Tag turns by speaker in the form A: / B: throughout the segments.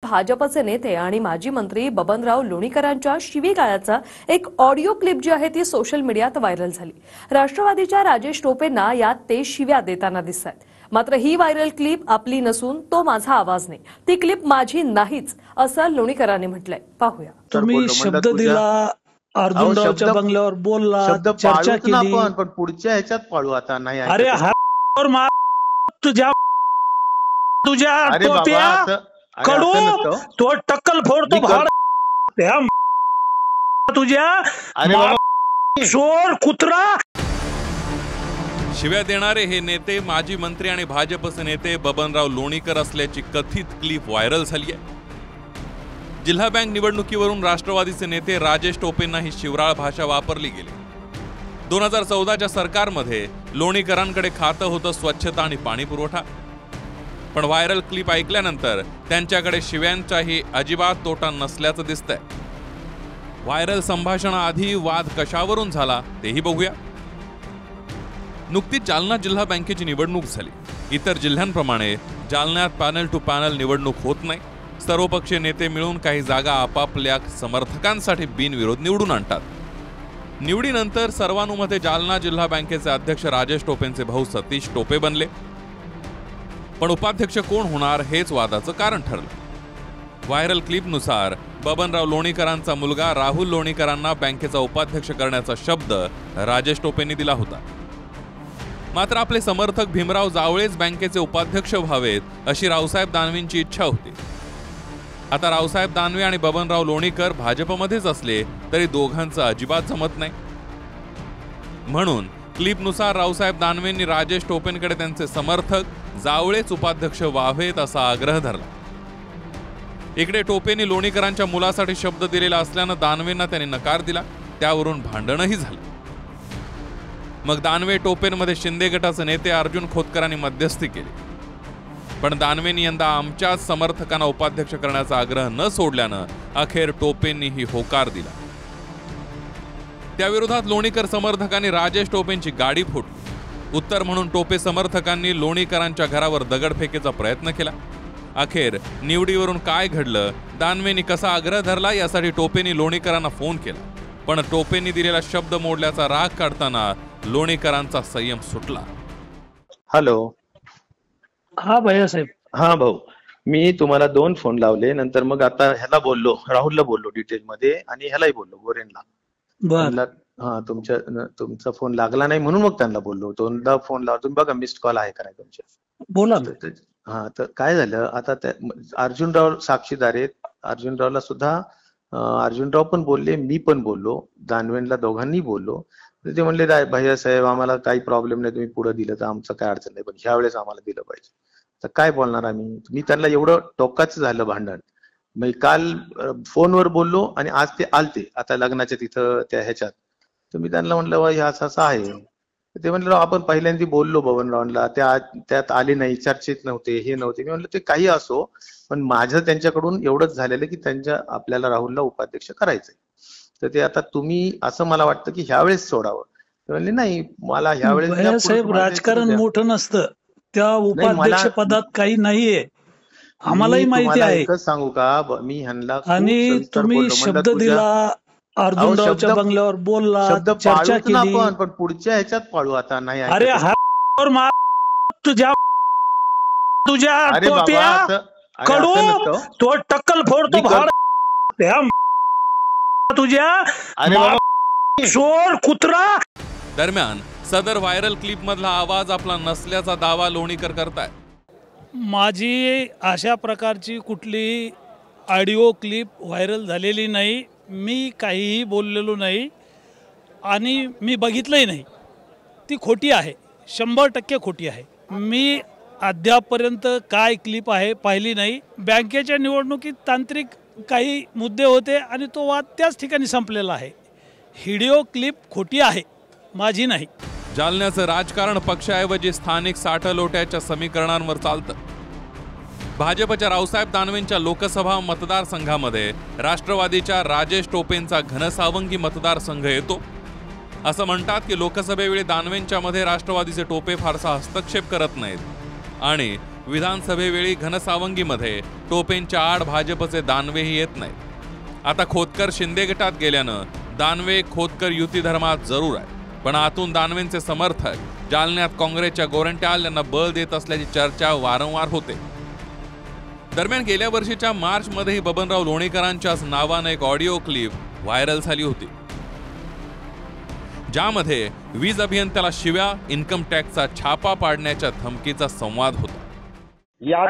A: भाजपचे नेते आणि माजी मंत्री बबनराव लोणीकरांच्या शिवीगाळाचा एक ऑडिओ क्लिप जी आहे ती सोशल मीडियात व्हायरल झाली। राष्ट्रवादीच्या राजेश टोपेंना यात ते शिव्या देताना दिसतात। मात्र ही व्हायरल क्लिप आपली नसून तो माझा आवाज नाही, ती क्लिप माझी नाहीच असं लोणीकरांनी म्हटलंय। पाहूया।
B: तुम्ही शब्द दिला, अर्जुनरावच्या बंगल्यावर बोलला, चर्चा केली,
C: पण पुढच्या ह्याच्यात पाळू आता नाही।
B: अरे तुझ्या टोप्या कडू तो टक्कल फोडतो तुझ्या चोर कुत्रा।
D: शिव्या देणारे हे नेते माजी मंत्री आणि भाजपचे नेते बबनराव लोणीकर असल्याची कथित क्लिप व्हायरल झाली आहे। जिल्हा बँक निवडणुकीवरून राष्ट्रवादीचे नेते राजेश टोपेंना ही शिवराळ भाषा वापरली गेली। 2014च्या सरकारमध्ये लोणीकरांकडे खातं होतं स्वच्छता आणि पाणी पुरवठा, पण व्हायरल क्लिप ऐकल्यानंतर त्यांच्याकडे शिव्यांचाही अजिबात तोटा नसल्याचं दिसतंय। व्हायरल संभाषणाआधी वाद कशावरून झाला तेही बघूया। नुकतीच जालना जिल्हा बँकेची निवडणूक झाली। इतर जिल्ह्यांप्रमाणे जालन्यात पॅनल टू पॅनल निवडणूक होत नाही। सर्वपक्षीय नेते मिळून काही जागा आपापल्या समर्थकांसाठी बिनविरोध निवडून आणतात। निवडीनंतर सर्वानुमते जालना जिल्हा बँकेचे अध्यक्ष राजेश टोपेंचे भाऊ सतीश टोपे बनले, पण उपाध्यक्ष कोण होणार हेच वादाचं कारण ठरलं। व्हायरल क्लिपनुसार बबनराव लोणीकरांचा मुलगा राहुल लोणीकरांना बँकेचा उपाध्यक्ष करण्याचा शब्द राजेश टोपेंनी दिला होता। मात्र आपले समर्थक भीमराव जावळेच बँकेचे उपाध्यक्ष व्हावेत अशी रावसाहेब दानवेंची इच्छा होती। आता रावसाहेब दानवे आणि बबनराव लोणीकर भाजपमध्येच असले तरी दोघांचं अजिबात जमत नाही। म्हणून क्लिपनुसार रावसाहेब दानवेंनी राजेश टोपेंकडे त्यांचे समर्थक जावळेच उपाध्यक्ष व्हावेत असा आग्रह धरला। इकडे टोपेंनी लोणीकरांच्या मुलासाठी शब्द दिलेला असल्यानं दानवेंना त्यांनी नकार दिला, त्यावरून भांडणही झालं। मग दानवे टोपेंमध्ये शिंदे गटाचे नेते अर्जुन खोतकरांनी मध्यस्थी केली, पण दानवेंनी यंदा आमच्याच समर्थकांना उपाध्यक्ष करण्याचा आग्रह न सोडल्यानं अखेर टोपेंनीही होकार दिला। त्याविरोधात लोणीकर समर्थकांनी राजेश टोपेंची गाडी फोडली। उत्तर म्हणून टोपे समर्थकांनी लोणीकरांच्या घरावर दगडफेकीचा प्रयत्न केला। अखेर निवडीवरून काय घडलं, दानवेंनी कसा आग्रह धरला यासाठी टोपेंनी लोणीकरांना फोन केला, पण टोपेंनी दिलेला शब्द मोडल्याचा राग काढताना लोणीकरांचा संयम सुटला।
C: हॅलो,
B: हा भैयासाहेब।
C: हा भाऊ, मी तुम्हाला 2 फोन लावले, नंतर मग आता ह्याला बोललो, राहुलला बोललो डिटेल मध्ये आणि ह्यालाही बोललो गोरेंना। हा तुमचा फोन लागला नाही म्हणून मग त्यांना बोललो। 2दा फोन लावला, तुम्ही बघा मिस्ड कॉल आहे का नाही तुमचे,
B: बोला।
C: हा तर काय झालं आता अर्जुनराव साक्षीदार आहेत। अर्जुनरावला सुद्धा अर्जुनराव पण बोलले, मी पण बोललो, दानवेंना दोघांनी बोललो। ते म्हणले भैयासाहेब आम्हाला काही प्रॉब्लेम नाही, तुम्ही पुढे दिलं तर आमचं काय अडचण नाही, पण ह्या वेळेस आम्हाला दिलं पाहिजे। तर काय बोलणार आम्ही, मी त्यांना एवढं टोकाचं झालं भांडण। मी काल फोनवर बोललो आणि आज ते आलते आता लग्नाच्या तिथं त्या ह्याच्यात, तर मी त्यांना म्हणलं हे असं असं आहे। ते म्हणलं आपण पहिल्यांदा बोललो बबनरावांना, त्यात आले नाही, चर्चेत नव्हते, हे नव्हते। मी म्हणलं ते काही असो, पण माझं त्यांच्याकडून एवढंच झालेलं की आपल्याला राहुलला उपाध्यक्ष करायचंय, तर ते आता तुम्ही असं मला वाटतं की ह्यावेळेस सोडावं। ते म्हणले नाही मला ह्यावेळेस
B: साहेब राजकारण मोठं नसतं, त्या उपाध्यक्ष पदात काही नाहीये, आम्हालाही माहिती आहे।
C: एकच सांगू का, मी ह्यांना
B: आणि तुम्ही शब्द दिला, अर्जुनरावच्या बंगल्यावर बोलला, चर्चा केली,
C: पण पुढच्या ह्याच्यात पाळू आता नाही।
B: अरे तुझ्या टोप्या कडू तो टक्कल फोडतो तुझ्या चोर कुत्रा।
D: दरम्यान सदर व्हायरल क्लिप मधला आवाज आपला नसल्याचा दावा लोणीकर करतायत।
E: माझी अशा प्रकारची कुठली ऑडिओ क्लिप व्हायरल झालेली नाही, मी काहीही बोललेलो नाही आणि मी बघितलंही नाही। ती खोटी आहे, 100% खोटी आहे। मी अद्यापपर्यंत काय क्लिप आहे पाहिली नाही। बँकेच्या निवडणुकीत तांत्रिक काही मुद्दे होते आणि तो वाद त्याच ठिकाणी संपलेला आहे। व्हिडिओ क्लिप खोटी आहे, माझी नाही।
D: जालन्याचं राजकारण पक्षाऐवजी स्थानिक साठलोट्याच्या समीकरणांवर चालतं। भाजपच्या रावसाहेब दानवेंच्या लोकसभा मतदारसंघामध्ये राष्ट्रवादीच्या राजेश टोपेंचा घनसावंगी मतदारसंघ येतो। असं म्हणतात की लोकसभेवेळी दानवेंच्या मध्ये राष्ट्रवादीचे टोपे फारसा हस्तक्षेप करत नाहीत आणि विधानसभेवेळी घनसावंगीमध्ये टोपेंच्या आड भाजपचे दानवेही येत नाहीत। आता खोतकर शिंदे गटात गेल्यानं दानवे खोतकर युती धर्मात जरूर आहे, पण आतून दानवेंचे समर्थक जालन्यात काँग्रेसच्या गोरंट्याल यांना बळ देत असल्याची चर्चा वारंवार होते। दरम्यान गेल्या वर्षीच्या मार्चमध्येही बबनराव लोणीकरांच्याच नावानं एक ऑडिओ क्लिप व्हायरल झाली होती, ज्यामध्ये वीज अभियंत्याला शिव्या, इन्कम टॅक्सचा छापा पाडण्याच्या धमकीचा संवाद होता।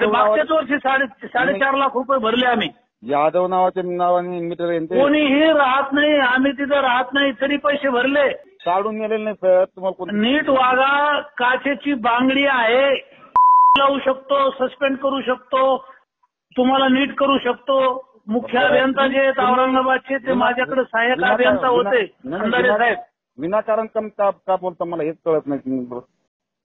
F: मागच्याच वर्षी 4.5 लाख रुपये भरले आम्ही।
G: यादव नावाने मीटर
F: कोणीही राहत नाही, आम्ही तिथं राहत नाही तरी पैसे भरले।
G: काढून नेलेले नाही सर, तुम्हाला
F: नीट वागा, काचेची बांगडी आहे, लावू शकतो, सस्पेंड करू शकतो, तुम्हाला नीट करू शकतो। मुख्य अभियंता जे आहेत औरंगाबादचे ते माझ्याकडे सहाय्यक अभियंता होते, अंधारे साहेब।
G: विनाकारण का बोलता मला हेच कळत नाही।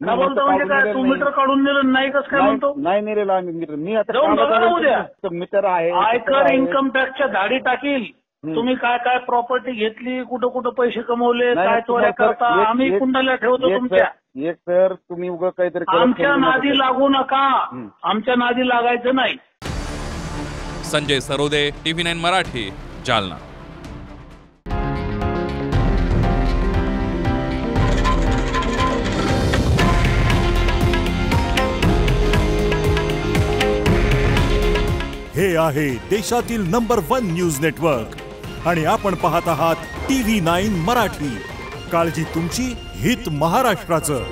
F: का बोलतो म्हणजे काय, तू मीटर काढून दिलं नाही कसं काय म्हणतो?
G: नाही नेलेला आम्ही मीटर, मी
F: आता
G: मीटर आहे,
F: आयकर इन्कम टॅक्सच्या धाडी टाकील। तुम्ही काय काय प्रॉपर्टी घेतली, कुठं कुठं पैसे कमवले, काय चोऱ्या करता, आम्ही कुंडल्या ठेवतो तुमच्या।
G: एक सर तुम्ही उगा काहीतरी
F: आमच्या नादी लागू नका, आमच्या नादी लागायचं नाही।
D: संजय सरोदे, TV9 मराठी, जालना।
H: हे आहे देशातील नंबर 1 न्यूज नेटवर्क आणि आपण पाहत आहात TV9 मराठी। काळजी तुमची, हित महाराष्ट्राचं।